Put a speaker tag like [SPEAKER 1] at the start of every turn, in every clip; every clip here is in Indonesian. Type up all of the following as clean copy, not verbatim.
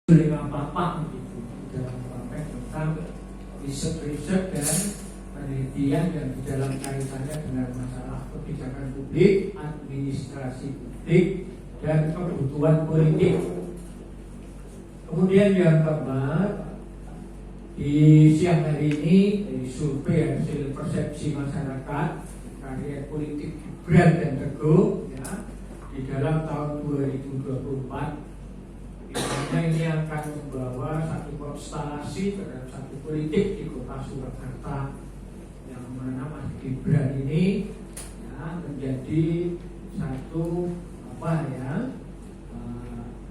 [SPEAKER 1] dengan Bapak gitu dalam konteks tentang riset-riset dan penelitian yang di dalam kaitannya dengan masalah kebijakan publik, administrasi publik, dan kebutuhan politik. Kemudian yang keempat, di siang hari ini dari survei hasil persepsi masyarakat karya politik Gibran dan Teguh ya, di dalam tahun 2024 dimana ini akan membawa satu konstelasi terhadap satu politik di kota Surakarta yang mana Mas Gibran ini ya, menjadi satu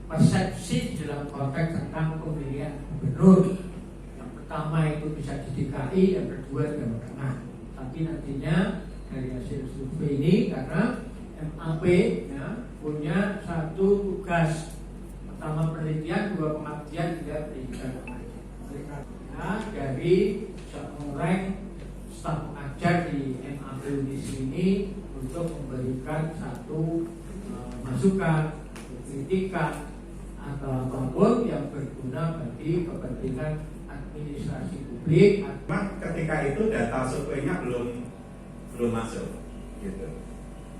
[SPEAKER 1] persepsi dalam konteks tentang pemilihan gubernur. Yang pertama itu bisa di DKI, yang kedua di Jawa Tengah. Tapi nantinya dari hasil survei ini karena MAP ya, punya satu tugas, pertama penelitian, dua pengabdian, tiga pendidikan. Nah, dari seorang staf pengajar di MAP Unis ini untuk memberikan satu masukan, kritikan atau apapun yang berguna bagi kepentingan administrasi publik.
[SPEAKER 2] Ketika itu data surveinya belum masuk, gitu.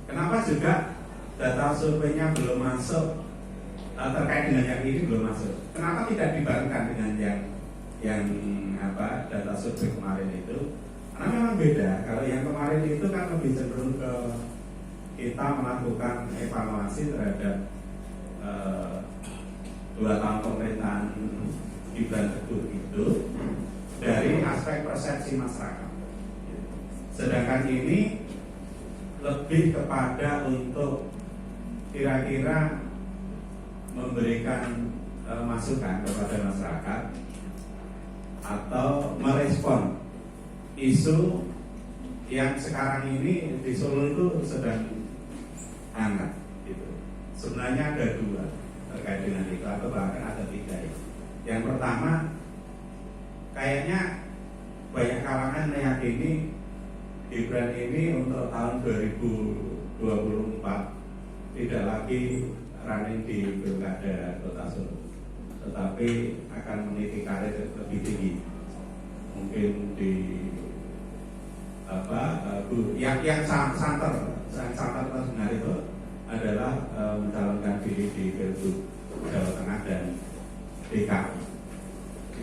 [SPEAKER 2] Kenapa juga data surveinya belum masuk terkait dengan yang ini belum masuk? Kenapa tidak dibarengkan dengan yang data survei kemarin itu? Karena memang beda. Kalau yang kemarin itu kan lebih cenderung ke kita melakukan evaluasi terhadap 2 tahun pemerintahan Gibran Teguh itu dari aspek persepsi masyarakat. Sedangkan ini lebih kepada untuk kira-kira memberikan masukan kepada masyarakat atau merespon isu yang sekarang ini di Solo itu sedang hangat gitu. Sebenarnya ada 2 terkait dengan itu atau bahkan ada 3 ya. Yang pertama, kayaknya banyak kalangan meyakini Gibran ini untuk tahun 2024 tidak lagi running di Pilkada Kota Solo, tetapi akan meniti karir lebih tinggi. Mungkin di yang santer terdengar itu adalah mencalonkan diri di Pilgub Jawa Tengah dan DKI.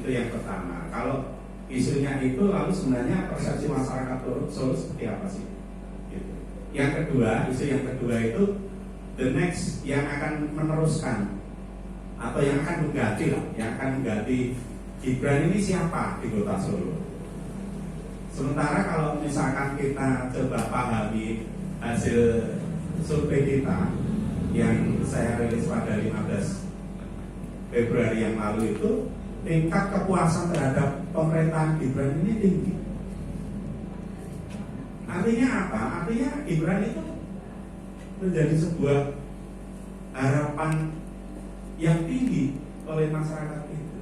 [SPEAKER 2] Itu yang pertama. Kalau isunya itu lalu sebenarnya persepsi masyarakat Solo seperti apa sih? Gitu. Yang kedua, isu yang kedua itu the next yang akan meneruskan atau yang akan mengganti Gibran ini siapa di Kota Solo. Sementara kalau misalkan kita coba pahami hasil survei kita yang saya rilis pada 15 Februari yang lalu itu, tingkat kepuasan terhadap pemerintahan Gibran ini tinggi. Artinya apa? Artinya Gibran itu menjadi sebuah harapan yang tinggi oleh masyarakat itu.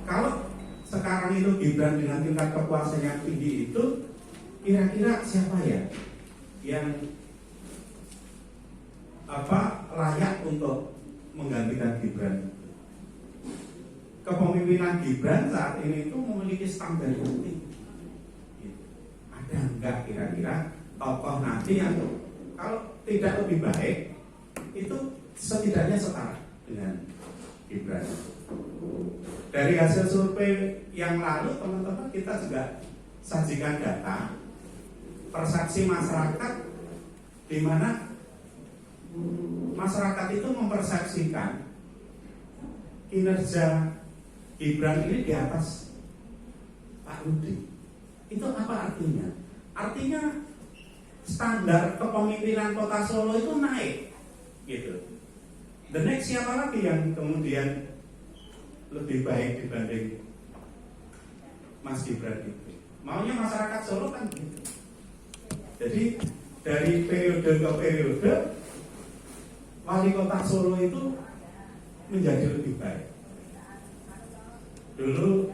[SPEAKER 2] Kalau sekarang itu Gibran dengan tingkat kepuasan yang tinggi itu, kira-kira siapa ya yang layak untuk menggantikan Gibran? Kepemimpinan Gibran saat ini itu memiliki standar yang tinggi. Ada enggak kira-kira tokoh nanti yang kalau tidak lebih baik itu setidaknya setara dengan Gibran? Dari hasil survei yang lalu teman-teman kita juga sajikan data persepsi masyarakat di mana masyarakat itu mempersepsikan kinerja Gibran ini di atas Pak Rudi. Itu apa artinya? Artinya standar kepemimpinan Kota Solo itu naik, gitu. The next siapa lagi yang kemudian lebih baik dibanding Mas Gibran itu? Maunya masyarakat Solo kan gitu. Jadi dari periode ke periode wali kota Solo itu menjadi lebih baik. Dulu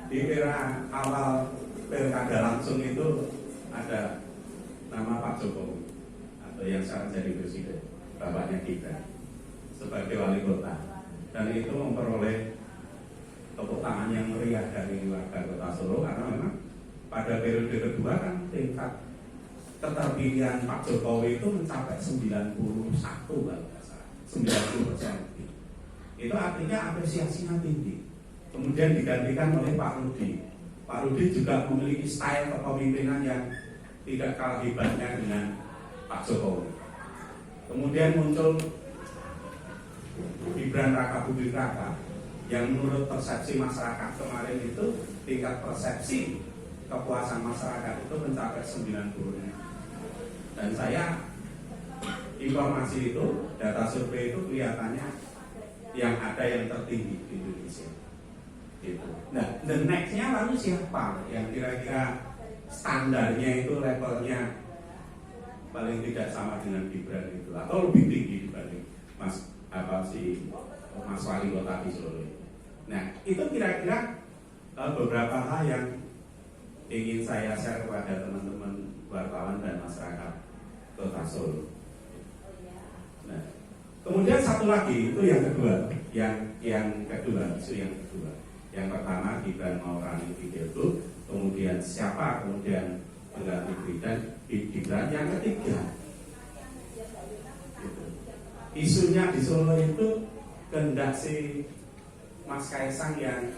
[SPEAKER 2] di era awal pilkada langsung itu ada nama Pak Jokowi atau yang sekarang jadi presiden, bapaknya kita sebagai wali kota. dan itu memperoleh tepuk tangan yang meriah dari warga Kota Solo karena memang pada periode kedua kan tingkat keterpilihan Pak Jokowi itu mencapai 91 kalau nggak salah, 90%. Itu artinya apresiasinya tinggi. Kemudian digantikan oleh Pak Rudi. Pak Rudi juga memiliki style kepemimpinan yang tidak kalah hebatnya dengan Pak Jokowi. Kemudian muncul Gibran Raka Buming Raka yang menurut persepsi masyarakat kemarin itu tingkat persepsi kepuasan masyarakat itu mencapai 90. Dan saya informasi itu, data survei itu kelihatannya yang ada yang tertinggi di Indonesia. Gitu. Nah, the next-nya lalu siapa yang kira-kira standarnya itu levelnya paling tidak sama dengan Gibran itu atau lebih tinggi dibanding Mas Wali Kota di Solo. Nah, itu kira-kira beberapa hal yang ingin saya share kepada teman-teman wartawan dan masyarakat Kota Solo. Nah, kemudian satu lagi itu yang kedua, isu yang kedua. Yang pertama Gibran mau running di Pilgub, kemudian siapa kemudian mengganti Gibran. Yang ketiga, gitu. Isunya di Solo itu kehendak si Mas Kaisang yang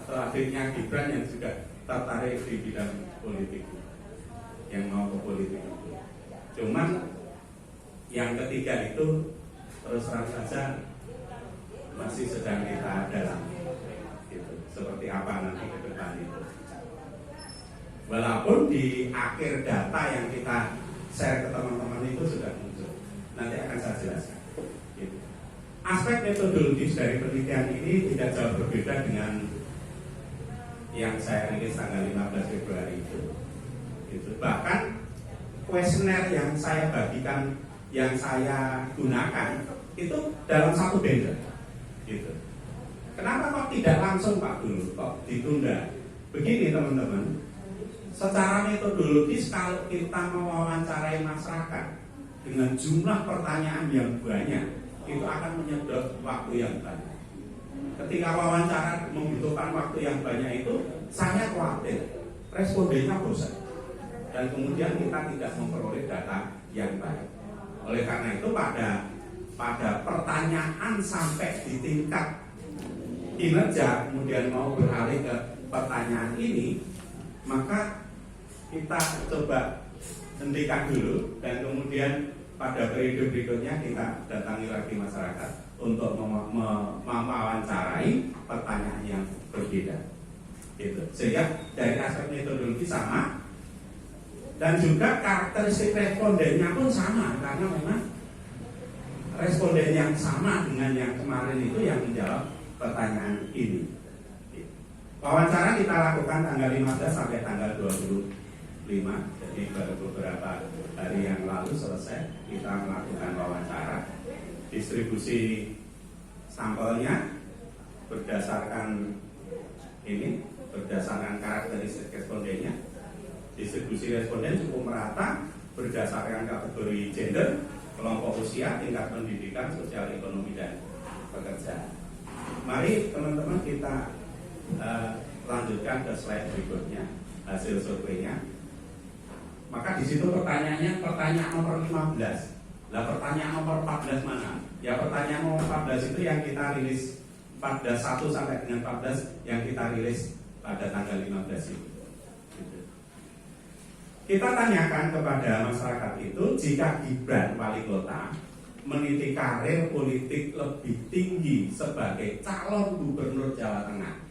[SPEAKER 2] atau adiknya Gibran yang juga tertarik di bidang politik, yang mau ke politik. Cuman yang ketiga itu terus terang saja masih sedang kita dalami, gitu. Seperti apa nanti ke depan itu. Walaupun di akhir data yang kita share ke teman-teman itu sudah muncul, nanti akan saya jelaskan. Gitu. Aspek metodologis dari penelitian ini tidak jauh berbeda dengan yang saya rilis tanggal 15 Februari itu. Gitu. Bahkan kuesioner yang saya bagikan, yang saya gunakan itu dalam satu benda. Gitu. Kenapa kok tidak langsung Pak dulu, kok ditunda? Begini teman-teman, secara metodologis kalau kita mewawancarai masyarakat dengan jumlah pertanyaan yang banyak, itu akan menyedot waktu yang banyak. Ketika wawancara membutuhkan waktu yang banyak itu, saya khawatir respondennya bosan dan kemudian kita tidak memperoleh data yang baik. Oleh karena itu pada pertanyaan sampai di tingkat kinerja kemudian mau beralih ke pertanyaan ini, maka kita coba hentikan dulu dan kemudian pada periode berikutnya kita datangi lagi masyarakat untuk mewawancarai pertanyaan yang berbeda. Gitu. Sehingga dari aspek metodologi sama dan juga karakteristik respondennya pun sama karena memang responden yang sama dengan yang kemarin itu yang menjawab pertanyaan ini. Wawancara kita lakukan tanggal 15 sampai tanggal 25, jadi baru beberapa hari yang lalu selesai kita melakukan wawancara. Distribusi sampelnya berdasarkan karakteristik respondennya. Distribusi responden cukup merata berdasarkan kategori gender, kelompok usia, tingkat pendidikan, sosial ekonomi dan pekerjaan. Mari teman-teman kita lanjutkan ke slide berikutnya hasil surveinya. Maka di situ pertanyaan nomor 15. Lah pertanyaan nomor 14 mana? Ya pertanyaan nomor 14 itu yang kita rilis 14 1 sampai dengan 14 yang kita rilis pada tanggal 15 itu. Kita tanyakan kepada masyarakat itu, jika Gibran wali kota meniti karir politik lebih tinggi sebagai calon gubernur Jawa Tengah,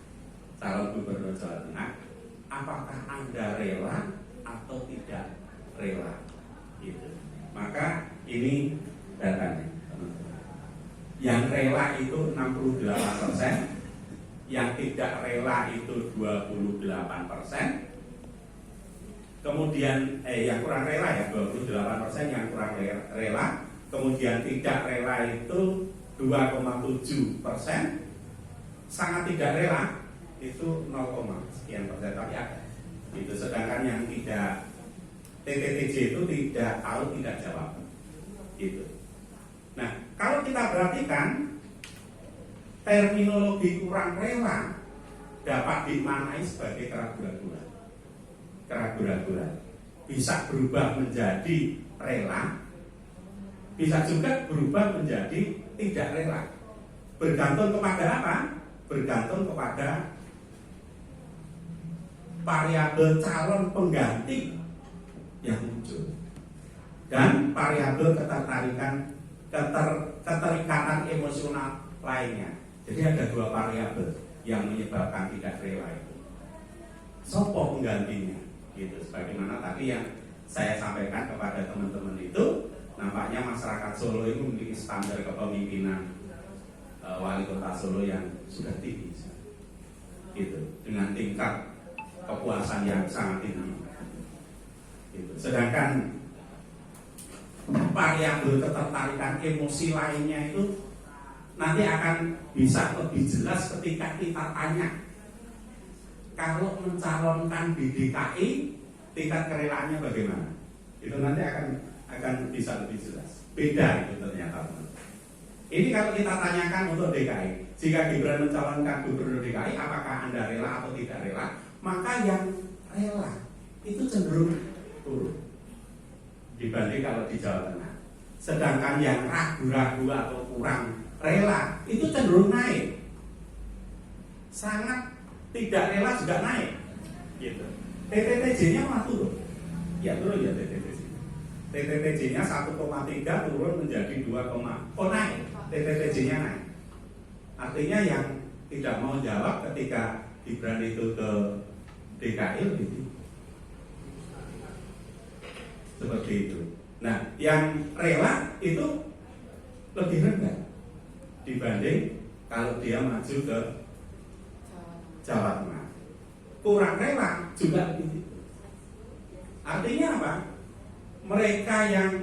[SPEAKER 2] apakah Anda rela atau tidak rela? Gitu. Maka ini datanya. Yang rela itu 68%, yang tidak rela itu 28%. Kemudian yang kurang rela ya 28%, yang kurang rela. Kemudian tidak rela itu 2,7%. Sangat tidak rela itu 0,sekian persen, tapi ada. Itu sedangkan yang tidak TTTJ itu tidak tahu, tidak jawab. Gitu. Nah, kalau kita perhatikan terminologi kurang rela dapat dimaknai sebagai keraguan-raguan. Keraguan-raguan bisa berubah menjadi rela, bisa juga berubah menjadi tidak rela. Bergantung kepada apa? Bergantung kepada variabel calon pengganti yang muncul dan variabel keterikatan emosional lainnya. Jadi ada dua variabel yang menyebabkan tidak rela itu. Sopo penggantinya, gitu. Sebagaimana tadi yang saya sampaikan kepada teman-teman itu, nampaknya masyarakat Solo itu memiliki standar kepemimpinan wali kota Solo yang sudah tinggi, gitu, dengan tingkat kepuasan yang sangat tinggi. Gitu. Sedangkan variabel ketertarikan emosi lainnya itu nanti akan bisa lebih jelas ketika kita tanya, kalau mencalonkan di DKI tingkat kerelaannya bagaimana? Itu nanti akan bisa lebih jelas. Beda itu ternyata. Ini kalau kita tanyakan untuk DKI, jika Gibran mencalonkan gubernur DKI, apakah Anda rela atau tidak rela? Maka yang rela itu cenderung turun dibanding kalau di Jawa Tengah. Sedangkan yang ragu-ragu atau kurang rela itu cenderung naik. Sangat tidak rela juga naik. Gitu. TTTJ-nya malah turun. Ya turun ya TTTJ. TTTJ-nya 1,3 turun menjadi 2, naik. TTTJ-nya naik. Artinya yang tidak mau jawab ketika Gibran itu ke DKI gitu. Seperti itu. Nah, yang rela itu lebih rendah dibanding kalau dia maju ke Jawa Tengah. Kurang rela juga begitu. Artinya apa? Mereka yang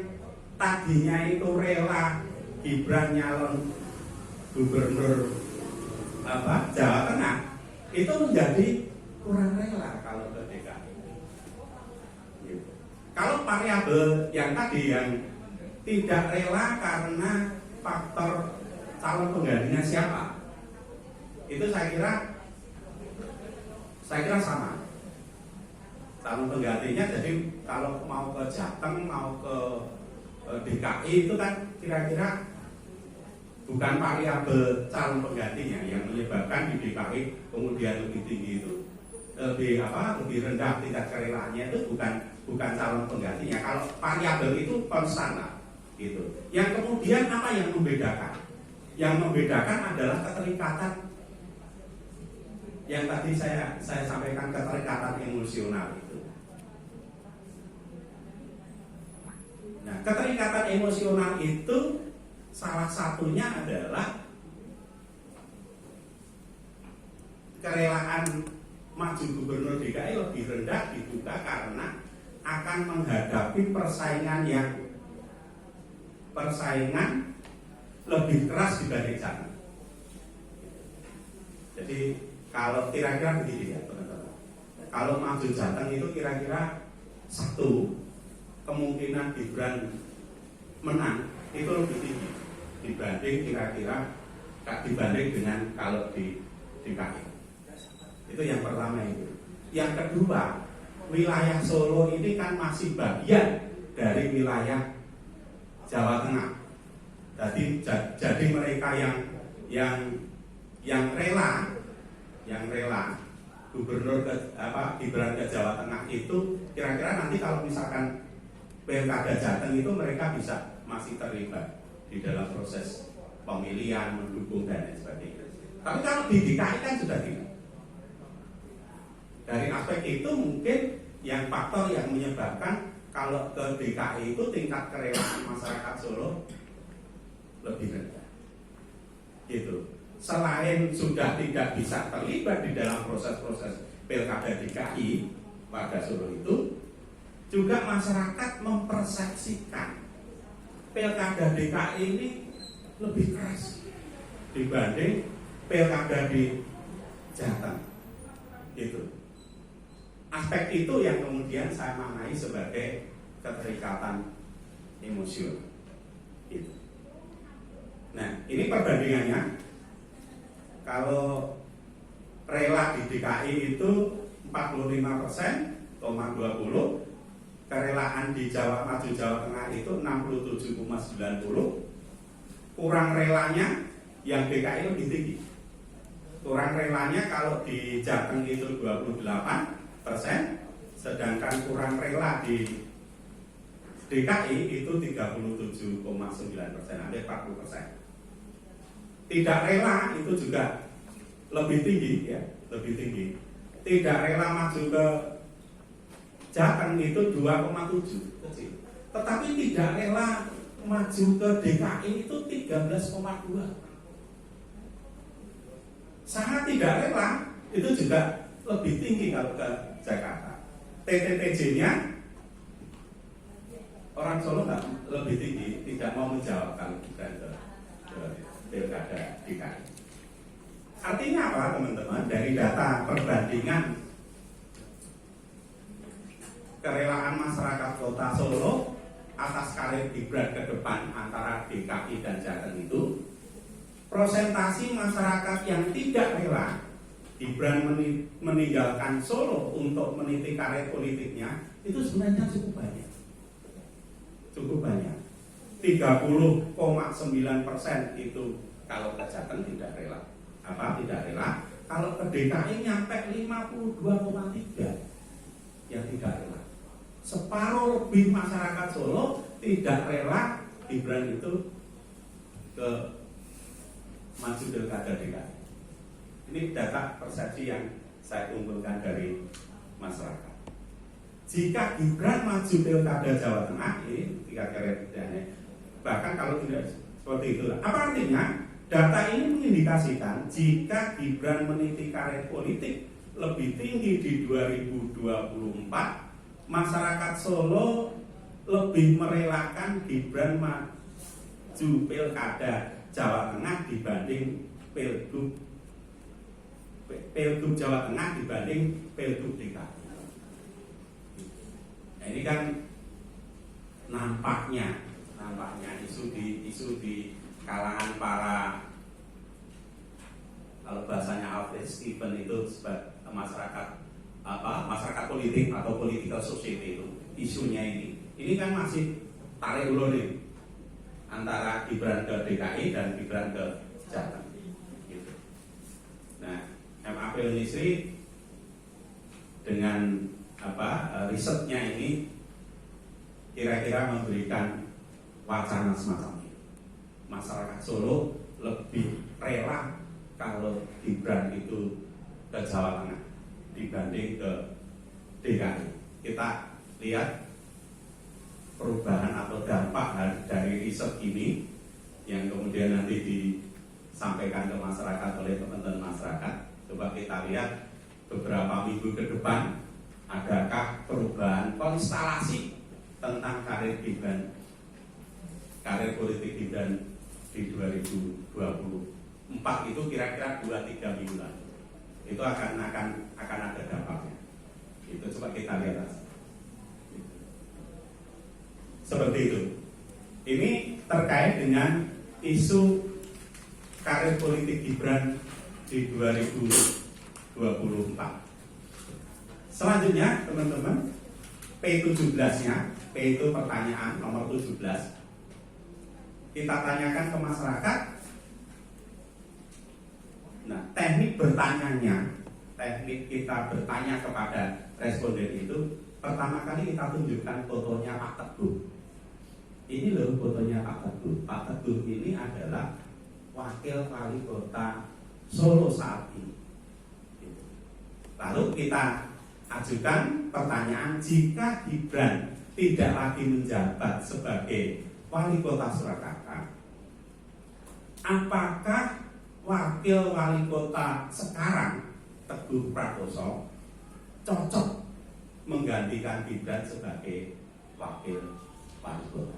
[SPEAKER 2] tadinya itu rela Gibran nyalon gubernur Jawa Tengah itu menjadi kurang rela kalau ke DKI. Gitu. Kalau variabel yang tadi yang tidak rela karena faktor calon penggantinya siapa, itu saya kira sama. Calon penggantinya, jadi kalau mau ke Jateng, mau ke DKI itu kan kira-kira bukan variabel calon penggantinya yang menyebabkan di DKI kemudian lebih tinggi itu, lebih rendah tingkat kerelaannya itu bukan calon penggantinya. Kalau variabel itu konstan lah, gitu. Yang kemudian apa yang membedakan? Yang membedakan adalah keterikatan yang tadi saya sampaikan, keterikatan emosional itu. Nah, keterikatan emosional itu salah satunya adalah kerelaan maju gubernur DKI lebih rendah diduga karena akan menghadapi persaingan lebih keras dibanding Jateng. Jadi kalau kira-kira begini ya teman-teman, kalau maju Jateng itu kira-kira satu kemungkinan Gibran menang itu lebih tinggi dibanding dengan kalau di DKI. Itu yang pertama itu. Yang kedua, wilayah Solo ini kan masih bagian dari wilayah Jawa Tengah. Jadi mereka yang rela gubernur Gibran ke Jawa Tengah itu kira-kira nanti kalau misalkan Pilkada Jateng itu mereka bisa masih terlibat di dalam proses pemilihan, mendukung dan lain sebagainya. Tapi kalau di DKI kan sudah tidak. Dari aspek itu mungkin yang faktor yang menyebabkan kalau ke DKI itu tingkat kerelaan masyarakat Solo lebih rendah. Gitu. Selain sudah tidak bisa terlibat di dalam proses-proses Pilkada DKI pada Solo itu, juga masyarakat mempersepsikan Pilkada DKI ini lebih keras dibanding Pilkada di Jateng. Gitu. Aspek itu yang kemudian saya maknai sebagai keterikatan emosional. Gitu. Nah, ini perbandingannya kalau rela di DKI itu 45,20%, kerelaan di Maju Jawa Tengah itu 67,90%, kurang relanya yang DKI lebih tinggi. Kurang relanya kalau di Jateng itu 28%, sedangkan kurang rela di DKI itu 37,9%, hampir 40%. Tidak rela itu juga lebih tinggi, ya, lebih tinggi. Tidak rela maju ke Jateng itu 2,7, kecil. Tetapi tidak rela maju ke DKI itu 13,2. Sangat tidak rela itu juga lebih tinggi kalau ke Jakarta. TTTJ-nya orang Solo nggak lebih tinggi, tidak mau menjawab kalau bukan ke pilkada DKI. Artinya apa, teman-teman? Dari data perbandingan kerelaan masyarakat Kota Solo atas karir Gibran ke depan antara DKI dan Jateng itu, prosentasi masyarakat yang tidak rela Gibran meninggalkan Solo untuk meniti karir politiknya itu sebenarnya cukup banyak. Cukup banyak. 30,9% itu kalau ke Jateng tidak rela. Apa tidak rela? Kalau ke DKI nyampe 52,3 yang tidak rela. Separuh lebih masyarakat Solo tidak rela Gibran itu ke maju pilkada DKI. Ini data persepsi yang saya kumpulkan dari masyarakat. Jika Gibran maju pilkada Jawa Tengah, ini tiga kriteria. Bahkan kalau tidak seperti itu, apa artinya? Data ini mengindikasikan jika Gibran meniti karir politik lebih tinggi di 2024, masyarakat Solo lebih merelakan Gibran maju pilkada Jawa Tengah dibanding pilgub Jawa Tengah dibanding pilgub DKI. Nah, ini kan nampaknya isu di kalangan para, kalau bahasanya Alfred Stephen itu sebagai masyarakat politik atau political society, itu isunya ini kan masih tarik ulur nih antara Gibran ke DKI dan Gibran ke Jateng gitu. Nah, MAP Unisri dengan risetnya ini kira-kira memberikan wacana semacam ini. Masyarakat Solo lebih rela kalau Gibran itu ke Jawa Tengah dibanding ke DKI. Kita lihat perubahan atau dampak dari riset ini yang kemudian nanti disampaikan ke masyarakat oleh teman-teman masyarakat. Coba kita lihat beberapa minggu ke depan, adakah perubahan konstelasi tentang karir Gibran, karir politik Gibran di 2024 itu kira-kira 2-3 mingguan. Itu akan ada dampaknya. Itu coba kita lihat. Seperti itu. Ini terkait dengan isu karir politik Gibran di 2024. Selanjutnya, teman-teman, P17-nya, P itu pertanyaan nomor 17. Kita tanyakan ke masyarakat. Nah, teknik kita bertanya kepada responden itu, pertama kali kita tunjukkan fotonya Pak Teguh. Ini loh fotonya Pak Teguh. Pak Teguh ini adalah wakil wali kota Solo saat ini. Lalu kita ajukan pertanyaan, jika Gibran tidak lagi menjabat sebagai wali kota Surakarta, apakah wakil wali kota sekarang Teguh Prakoso cocok menggantikan Gibran sebagai wakil wali kota?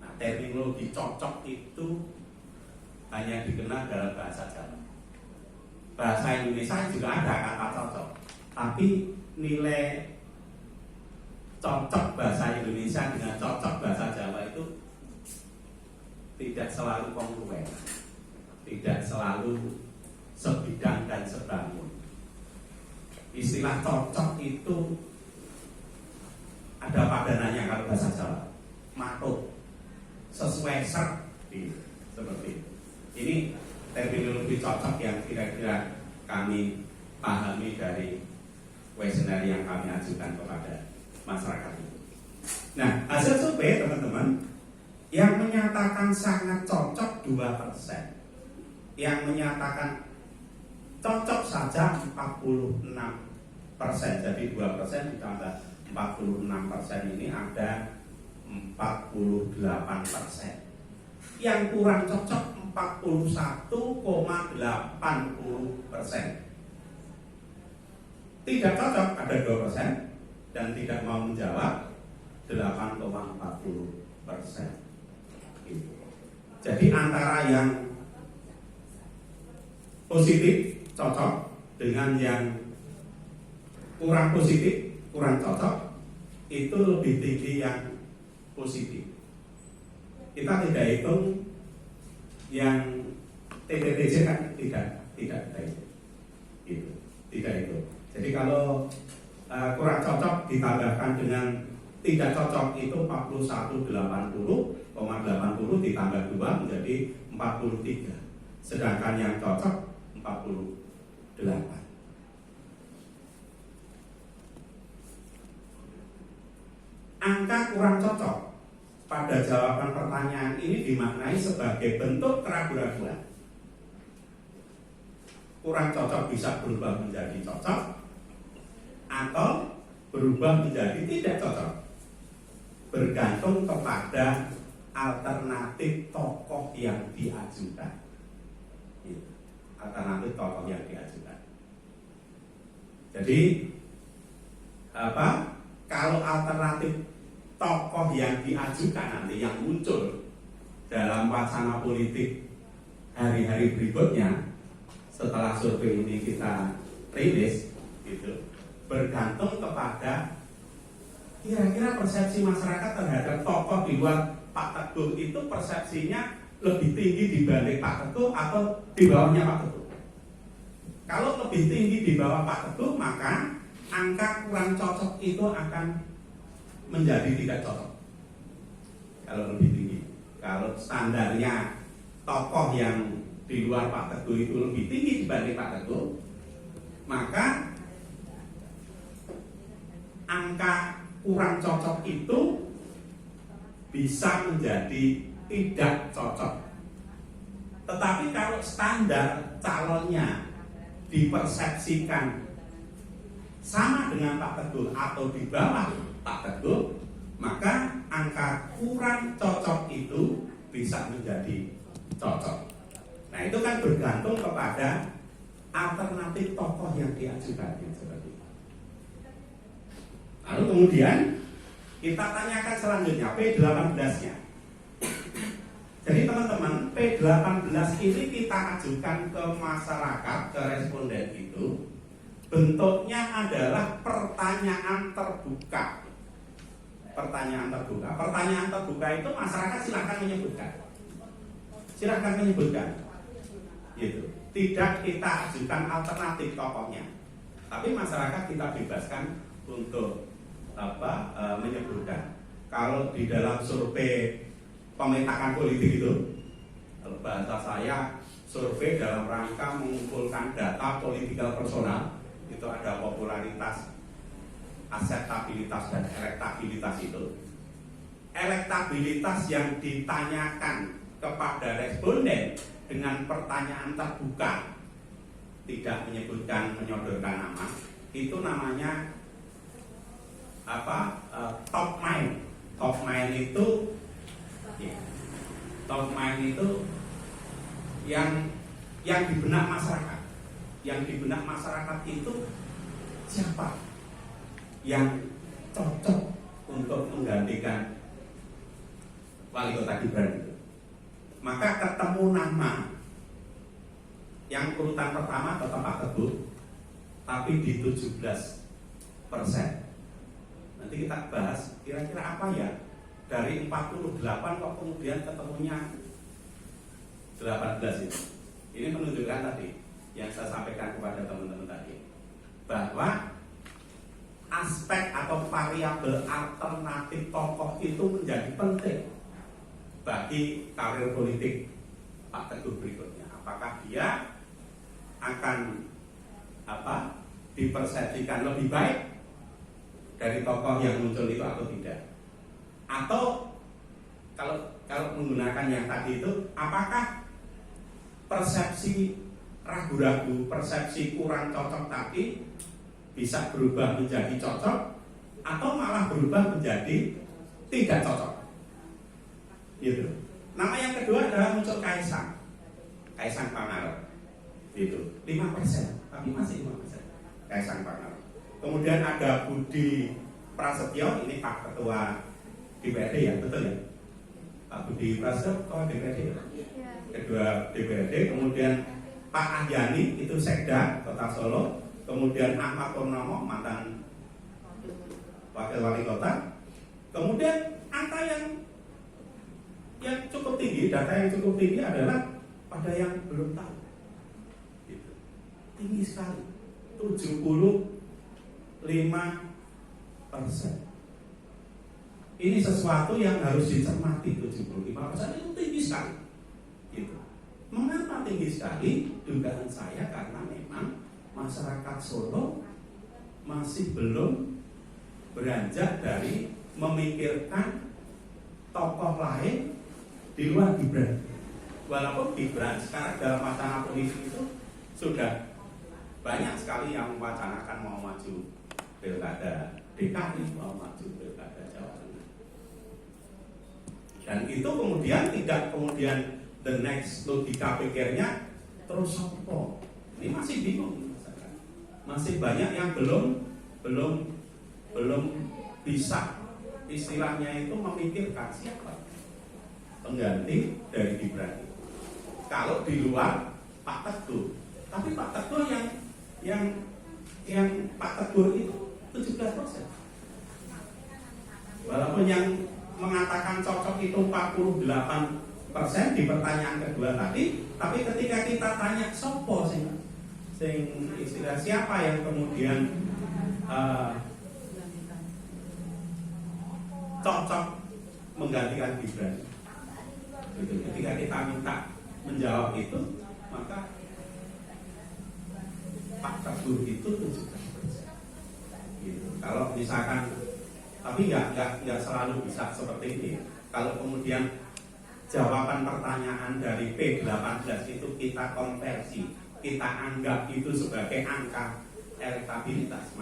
[SPEAKER 2] Nah, terminologi cocok itu hanya dikenal dalam bahasa Jawa. Bahasa Indonesia juga ada kata cocok, tapi nilai cocok bahasa Indonesia dengan cocok bahasa Jawa itu tidak selalu kongruen, tidak selalu sebidang dan sebangun. Istilah cocok itu ada padanannya kalau bahasa Jawa, matuk, sesuai ser, seperti itu. Ini terminologi cocok yang kira-kira kami pahami dari kuesioner yang kami ajukan kepada masyarakat itu. Nah, hasil survei teman-teman yang menyatakan sangat cocok 2%, yang menyatakan cocok saja 46%. Jadi 2% ditambah 46% ini ada 48%. Yang kurang cocok 41,80%. Tidak cocok ada 2% dan tidak mau menjawab 8,40%. Jadi antara yang positif cocok dengan yang kurang positif, kurang cocok, itu lebih tinggi yang positif. Kita tidak hitung yang TTTC kan tidak kita hitung. Gitu. Tidak itu. Jadi kalau kurang cocok ditambahkan dengan tidak cocok itu 41,80 ditambah 2 menjadi 43. Sedangkan yang cocok 48. Angka kurang cocok pada jawaban pertanyaan ini dimaknai sebagai bentuk keraguan-keraguan. Kurang cocok bisa berubah menjadi cocok atau berubah menjadi tidak cocok, bergantung kepada alternatif tokoh yang diajukan. Alternatif tokoh yang diajukan. Jadi kalau alternatif tokoh yang diajukan nanti yang muncul dalam wacana politik hari-hari berikutnya setelah survei ini kita rilis, gitu, bergantung kepada kira-kira persepsi masyarakat terhadap tokoh di luar Pak Teguh itu persepsinya lebih tinggi dibanding Pak Teguh atau di bawahnya Pak Teguh. Kalau lebih tinggi di bawah Pak Teguh, maka angka kurang cocok itu akan menjadi tidak cocok. Kalau lebih tinggi, kalau standarnya tokoh yang di luar Pak Teguh itu lebih tinggi dibanding Pak Teguh, maka angka kurang cocok itu bisa menjadi tidak cocok. Tetapi kalau standar calonnya dipersepsikan sama dengan Pak Teguh atau di bawah Pak Teguh, maka angka kurang cocok itu bisa menjadi cocok. Nah, itu kan bergantung kepada alternatif tokoh yang diajukan, seperti itu. Lalu kemudian kita tanyakan selanjutnya P18-nya. Jadi teman-teman, P18 ini kita ajukan ke masyarakat, ke responden itu, bentuknya adalah pertanyaan terbuka. Pertanyaan terbuka. Pertanyaan terbuka itu masyarakat silakan menyebutkan. Silakan menyebutkan. Gitu. Tidak kita ajukan alternatif tokohnya, tapi masyarakat kita bebaskan untuk menyebutkan. Kalau di dalam survei pemetakan politik itu, bahasa saya survei dalam rangka mengumpulkan data politikal personal, itu ada popularitas, akseptabilitas dan elektabilitas itu. Elektabilitas yang ditanyakan kepada responden dengan pertanyaan terbuka, tidak menyebutkan, menyodorkan nama, itu namanya top mind. Top mind itu top mind itu yang di benak masyarakat. Yang di benak masyarakat itu siapa yang cocok untuk menggantikan wali kota Gibran itu. Maka ketemu nama yang urutan pertama tetap Pak Teguh, tapi di 17%. Nanti kita bahas kira-kira apa ya dari 48 kok kemudian ketemunya 18 itu. Ini menunjukkan tadi yang saya sampaikan kepada teman-teman tadi, bahwa aspek atau variabel alternatif tokoh itu menjadi penting bagi karir politik Pak Teguh berikutnya. Apakah dia akan dipersepsikan lebih baik dari tokoh yang muncul itu atau tidak? Atau kalau menggunakan yang tadi itu, apakah persepsi ragu-ragu, persepsi kurang cocok tadi bisa berubah menjadi cocok, atau malah berubah menjadi tidak cocok? Gitu. Nama yang kedua adalah muncul Kaisang Pangarep. Gitu. 5%, tapi masih 5%. Kaisang Pangarep. Kemudian ada Budi Prasetyo, ini Pak Ketua DPRD ya, betul ya? Pak Budi Prasetyo, Ketua DPRD ya? Kedua DPRD. Kemudian Pak Ahyani, itu Sekda Kota Solo. Kemudian Ahmad Purnomo, mantan Wakil Wali Kota. Kemudian angka yang cukup tinggi, data yang cukup tinggi adalah pada yang belum tahu. Gitu. Tinggi sekali, 75%. Ini sesuatu yang harus dicermati. 75% itu tinggi sekali. Gitu. Mengapa tinggi sekali? Dugaan saya karena memang masyarakat Solo masih belum beranjak dari memikirkan tokoh lain di luar Gibran. Walaupun Gibran sekarang dalam wacana politik itu sudah banyak sekali yang mewacanakan mau maju pilkada DKI, mau maju pilkada Jawa Tengah. Dan itu tidak kemudian the next logika pikirnya terus sopo. Ini masih bingung. Masih banyak yang belum bisa istilahnya itu memikirkan siapa pengganti dari Gibran. Kalau di luar Pak Teguh, tapi Pak Teguh yang Pak Teguh itu 17%. Walaupun yang mengatakan cocok itu 48% di pertanyaan kedua tadi, tapi ketika kita tanya sopo sing istilah siapa yang kemudian cocok menggantikan Gibran. Ketika kita minta menjawab itu, maka Pak Teguh itu 17%. Gitu. Kalau misalkan, tapi nggak selalu bisa seperti ini. Kalau kemudian jawaban pertanyaan dari P18 itu kita konversi, kita anggap itu sebagai angka elektabilitas,